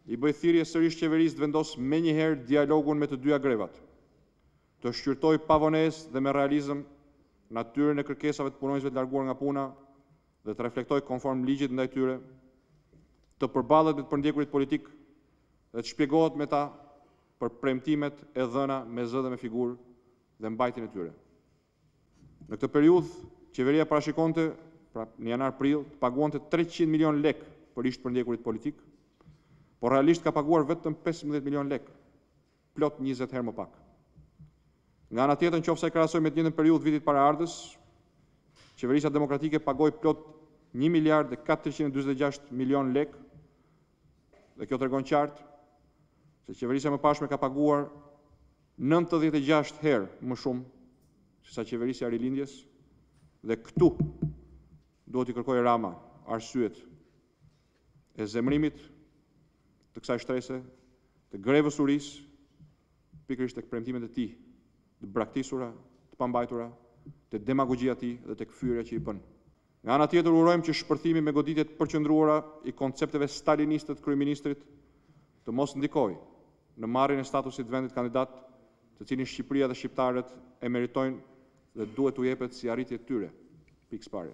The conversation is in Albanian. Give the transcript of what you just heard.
I bëj thirrje sërish qeverisë të vendosë menjëherë dialogun me të dyja grevat, të shqyrtoj pavonesë dhe me realizëm natyrën e kërkesave të punonjësve të larguar nga puna dhe të reflektoj konform ligjit ndaj tyre, të përballet me të përndjekurit politik dhe të shpjegohet me ta për premtimet e dhëna me zë dhe me figurë dhe mbajtjen e tyre. Në këtë periudhë, qeveria parashikonte, në janar-prill, të paguante 300 milion lek për ish të përndjekurit politik, por realisht ka paguar vetëm 15 milion lek, plot 20 herë më pak. Nga ana tjetër, nëse e krahasoj me të njëjtën periudhë vitit paraardhës, qeverisja demokratike pagoi plot 1 miliard dhe 446 milion lek, dhe kjo tregon qartë se qeverisja më pashme ka paguar 96 herë më shumë se sa qeverisja e rilindjes, dhe këtu duhet i kërkoj Rama arsyet e zemrimit të kësaj shtrese, të grevës urisë, pikërisht tek premtimet e tij të braktisura, të pambajtura, të demagogjia e tij dhe tek fyerja që i bën. Nga ana tjetër, urojmë që shpërthimi me goditje të përqendruara i koncepteve staliniste të kryeministrit të mos ndikojë në marrjen e statusit të vendit kandidat, të cilin Shqipëria dhe shqiptarët e meritojnë dhe duhet t'u jepet si arritje tyre. Pikë së pari.